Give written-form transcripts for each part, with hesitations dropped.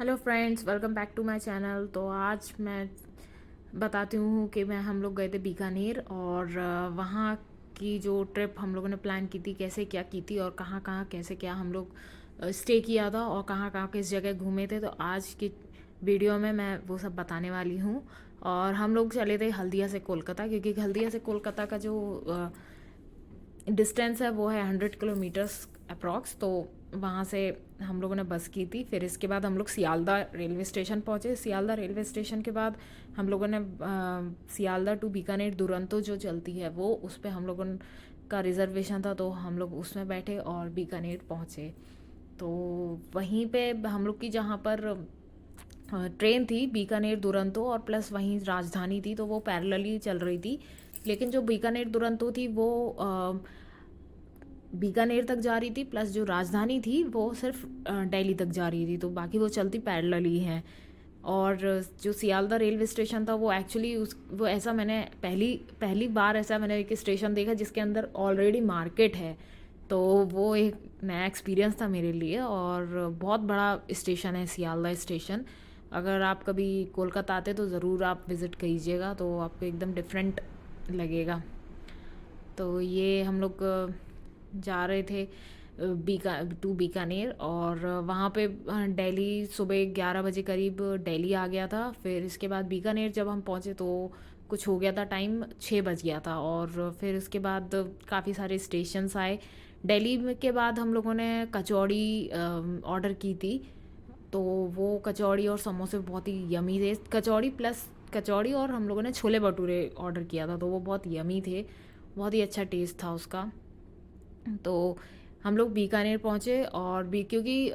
Hello friends, welcome back to my channel. तो आज मैं बताती हूँ कि हम लोग गए थे बीकानेर और वहाँ की जो ट्रिप हम लोगों ने प्लान की थी, कैसे क्या की थी और कहाँ कहाँ कैसे क्या हम लोग स्टे किया था और कहाँ कहाँ किस जगह घूमे थे। तो आज की वीडियो में मैं वो सब बताने वाली हूँ। और हम लोग चले थे हल्दिया से कोलकाता, क्योंकि हल्दिया से कोलकाता का जो डिस्टेंस है वो है 100 किलोमीटर्स अप्रॉक्स। तो वहाँ से हम लोगों ने बस की थी। फिर इसके बाद हम लोग सियालदा रेलवे स्टेशन पहुँचे। सियालदा रेलवे स्टेशन के बाद हम लोगों ने सियालदा टू बीकानेर दुरंतो जो चलती है वो उस पर हम लोगों का रिजर्वेशन था, तो हम लोग उसमें बैठे और बीकानेर पहुँचे। तो वहीं पे हम लोग की जहाँ पर ट्रेन थी बीकानेर दुरंतो और प्लस वहीं राजधानी थी, तो वो पैरेलली चल रही थी। लेकिन जो बीकानेर दुरंतो थी वो बीकानेर तक जा रही थी, प्लस जो राजधानी थी वो सिर्फ दिल्ली तक जा रही थी, तो बाकी वो चलती पैरेलली हैं। और जो सियालदा रेलवे स्टेशन था वो एक्चुअली उस वो ऐसा मैंने पहली पहली बार ऐसा मैंने एक स्टेशन देखा जिसके अंदर ऑलरेडी मार्केट है। तो वो एक नया एक्सपीरियंस था मेरे लिए। और बहुत बड़ा स्टेशन है सियालदा स्टेशन। अगर आप कभी कोलकाता आते तो ज़रूर आप विज़िट कीजिएगा, तो आपको एकदम डिफरेंट लगेगा। तो ये हम लोग जा रहे थे बीकानेर और वहाँ पे दिल्ली सुबह 11 बजे करीब दिल्ली आ गया था। फिर इसके बाद बीकानेर जब हम पहुँचे तो कुछ हो गया था, टाइम 6 बज गया था। और फिर उसके बाद काफ़ी सारे स्टेशंस आए। दिल्ली के बाद हम लोगों ने कचौड़ी ऑर्डर की थी। तो वो कचौड़ी और समोसे बहुत ही यमी थे। कचौड़ी और हम लोगों ने छोले भटूरे ऑर्डर किया था, तो वो बहुत यमी थे। बहुत ही अच्छा टेस्ट था उसका। तो हम लोग बीकानेर पहुँचे और क्योंकि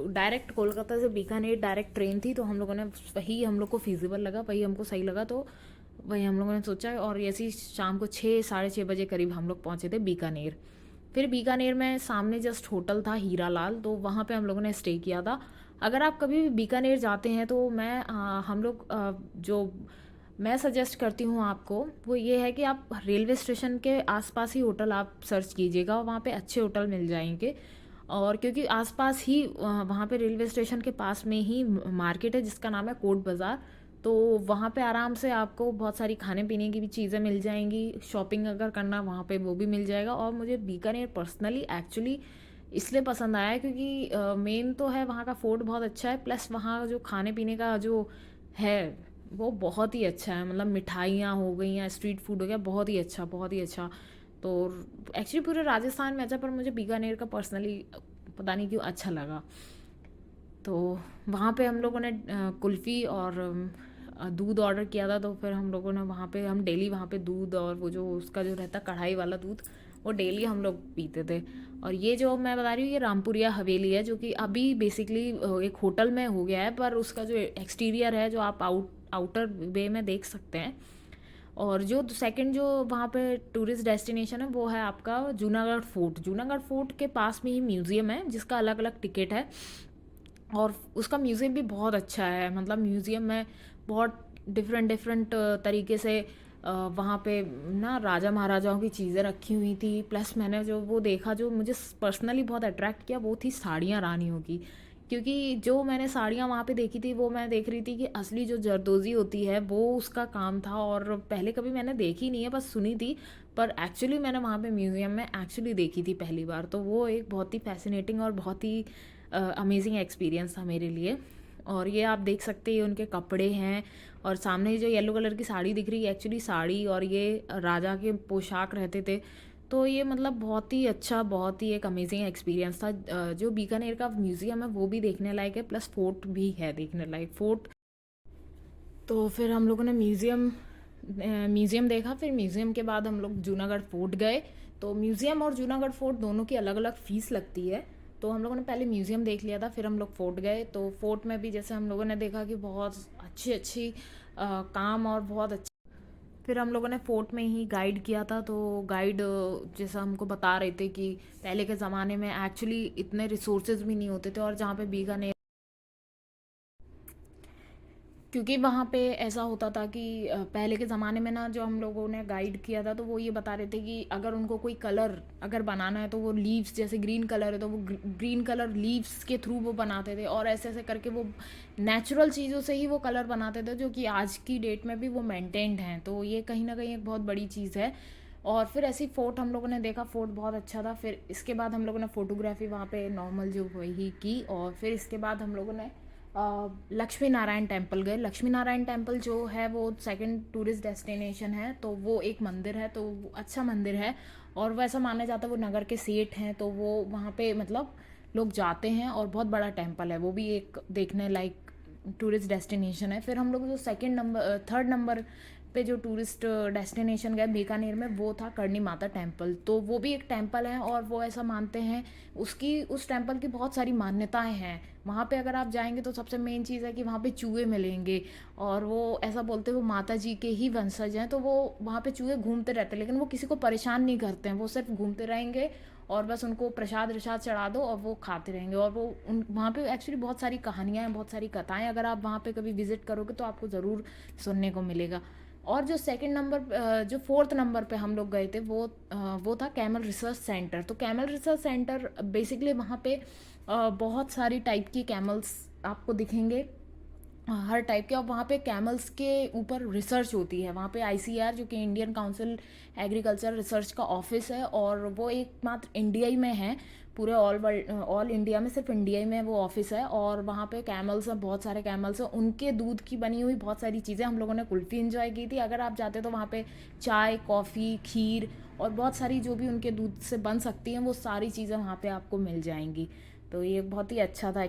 डायरेक्ट कोलकाता से बीकानेर डायरेक्ट ट्रेन थी, तो हम लोगों ने वही हम लोग को फिजिबल लगा, वही हमको सही लगा, तो वही हम लोगों ने सोचा। और ऐसे ही शाम को 6 साढ़े 6 बजे करीब हम लोग पहुँचे थे बीकानेर। फिर बीकानेर में सामने जस्ट होटल था हीरा लाल, तो वहाँ पे हम लोगों ने स्टे किया था। अगर आप कभी भी बीकानेर जाते हैं तो हम लोग जो मैं सजेस्ट करती हूँ आपको वो ये है कि आप रेलवे स्टेशन के आसपास ही होटल आप सर्च कीजिएगा, वहाँ पे अच्छे होटल मिल जाएंगे। और क्योंकि आसपास ही वहाँ पे रेलवे स्टेशन के पास में ही मार्केट है जिसका नाम है कोट बाज़ार। तो वहाँ पे आराम से आपको बहुत सारी खाने पीने की भी चीज़ें मिल जाएंगी। शॉपिंग अगर करना वहाँ पे वो भी मिल जाएगा। और मुझे बीकानेर पर्सनली एक्चुअली इसलिए पसंद आया क्योंकि मेन तो है वहाँ का फूड बहुत अच्छा है, प्लस वहाँ जो खाने पीने का जो है वो बहुत ही अच्छा है। मतलब मिठाइयाँ हो गई या स्ट्रीट फूड हो गया, बहुत ही अच्छा, बहुत ही अच्छा। तो एक्चुअली पूरे राजस्थान में अच्छा, पर मुझे बीकानेर का पर्सनली पता नहीं क्यों अच्छा लगा। तो वहाँ पे हम लोगों ने कुल्फ़ी और दूध ऑर्डर किया था। तो फिर हम लोगों ने वहाँ पे हम डेली वहाँ पे दूध और वो जो उसका जो रहता कढ़ाई वाला दूध वो डेली हम लोग पीते थे। और ये जो मैं बता रही हूँ ये रामपुरिया हवेली है, जो कि अभी बेसिकली एक होटल में हो गया है, पर उसका जो एक्सटीरियर है जो आप आउटर वे में देख सकते हैं। और जो सेकंड जो वहाँ पे टूरिस्ट डेस्टिनेशन है वो है आपका जूनागढ़ फोर्ट। जूनागढ़ फोर्ट के पास में ही म्यूज़ियम है जिसका अलग अलग टिकट है। और उसका म्यूज़ियम भी बहुत अच्छा है। मतलब म्यूज़ियम में बहुत डिफरेंट डिफरेंट तरीके से वहाँ पे ना राजा महाराजाओं की चीज़ें रखी हुई थी। प्लस मैंने जो वो देखा जो मुझे पर्सनली बहुत अट्रैक्ट किया वो थी साड़ियाँ रानियों की। क्योंकि जो मैंने साड़ियाँ वहाँ पे देखी थी वो मैं देख रही थी कि असली जो जरदोज़ी होती है वो उसका काम था। और पहले कभी मैंने देखी नहीं है, बस सुनी थी। पर एक्चुअली मैंने वहाँ पे म्यूज़ियम में एक्चुअली देखी थी पहली बार, तो वो एक बहुत ही फैसिनेटिंग और बहुत ही अमेजिंग एक्सपीरियंस था मेरे लिए। और ये आप देख सकते हैं उनके कपड़े हैं। और सामने जो येलो कलर की साड़ी दिख रही है एक्चुअली साड़ी, और ये राजा के पोशाक रहते थे। तो ये मतलब बहुत ही अच्छा, बहुत ही एक अमेजिंग एक्सपीरियंस था। जो बीकानेर का म्यूज़ियम है वो भी देखने लायक है, प्लस फोर्ट भी है देखने लायक फोर्ट। तो फिर हम लोगों ने म्यूज़ियम देखा। फिर म्यूज़ियम के बाद हम लोग जूनागढ़ फोर्ट गए। तो म्यूज़ियम और जूनागढ़ फोर्ट दोनों की अलग अलग फ़ीस लगती है। तो हम लोगों ने पहले म्यूज़ियम देख लिया था, फिर हम लोग फोर्ट गए। तो फोर्ट में भी जैसे हम लोगों ने देखा कि बहुत अच्छी अच्छी काम और बहुत अच्छी। फिर हम लोगों ने फोर्ट में ही गाइड किया था। तो गाइड जैसा हमको बता रहे थे कि पहले के ज़माने में एक्चुअली इतने रिसोर्सेज भी नहीं होते थे, और जहाँ पे बीकानेर क्योंकि वहाँ पे ऐसा होता था कि पहले के ज़माने में ना जो हम लोगों ने गाइड किया था तो वो ये बता रहे थे कि अगर उनको कोई कलर अगर बनाना है तो वो लीव्स, जैसे ग्रीन कलर है तो वो ग्रीन कलर लीव्स के थ्रू वो बनाते थे, और ऐसे ऐसे करके वो नेचुरल चीज़ों से ही वो कलर बनाते थे, जो कि आज की डेट में भी वो मेंटेन्ड हैं। तो ये कहीं ना कहीं एक बहुत बड़ी चीज़ है। और फिर ऐसी फ़ोर्ट हम लोगों ने देखा, फ़ोर्ट बहुत अच्छा था। फिर इसके बाद हम लोगों ने फ़ोटोग्राफी वहाँ पे नॉर्मल जो वही की, और फिर इसके बाद हम लोगों ने लक्ष्मी नारायण टेम्पल गए। लक्ष्मी नारायण टेम्पल जो है वो सेकंड टूरिस्ट डेस्टिनेशन है, तो वो एक मंदिर है, तो वो अच्छा मंदिर है। और वो ऐसा माना जाता है वो नगर के सेठ हैं, तो वो वहाँ पे मतलब लोग जाते हैं, और बहुत बड़ा टेम्पल है, वो भी एक देखने लायक टूरिस्ट डेस्टिनेशन है। फिर हम लोग जो थर्ड नंबर पे जो टूरिस्ट डेस्टिनेशन गए बीकानेर में, वो था करणी माता टेम्पल। तो वो भी एक टेम्पल है, और वो ऐसा मानते हैं उसकी उस टेम्पल की बहुत सारी मान्यताएं हैं। वहाँ पे अगर आप जाएंगे तो सबसे मेन चीज़ है कि वहाँ पे चूहे मिलेंगे, और वो ऐसा बोलते हैं वो माता जी के ही वंशज हैं, तो वो वहाँ पे चूहे घूमते रहते हैं, लेकिन वो किसी को परेशान नहीं करते हैं, वो सिर्फ घूमते रहेंगे, और बस उनको प्रसाद प्रसाद चढ़ा दो और वो खाते रहेंगे। और वो उन वहाँ पे एक्चुअली बहुत सारी कहानियाँ हैं, बहुत सारी कथाएं, अगर आप वहाँ पे कभी विजिट करोगे तो आपको ज़रूर सुनने को मिलेगा। और जो सेकंड नंबर जो फोर्थ नंबर पे हम लोग गए थे वो था कैमल रिसर्च सेंटर। तो कैमल रिसर्च सेंटर बेसिकली वहाँ पे बहुत सारी टाइप की कैमल्स आपको दिखेंगे, हर टाइप के। और वहाँ पे कैमल्स के ऊपर रिसर्च होती है। वहाँ पे आईसीआर जो कि इंडियन काउंसिल एग्रीकल्चर रिसर्च का ऑफिस है, और वो एकमात्र इंडिया ही में है, पूरे ऑल इंडिया में सिर्फ इंडिया ही में वो ऑफिस है। और वहाँ पे कैमल्स हैं, बहुत सारे कैमल्स हैं, उनके दूध की बनी हुई बहुत सारी चीज़ें। हम लोगों ने कुल्फ़ी इंजॉय की थी। अगर आप जाते तो वहाँ पे चाय, कॉफ़ी, खीर और बहुत सारी जो भी उनके दूध से बन सकती हैं वो सारी चीज़ें वहाँ पे आपको मिल जाएंगी। तो ये बहुत ही अच्छा था।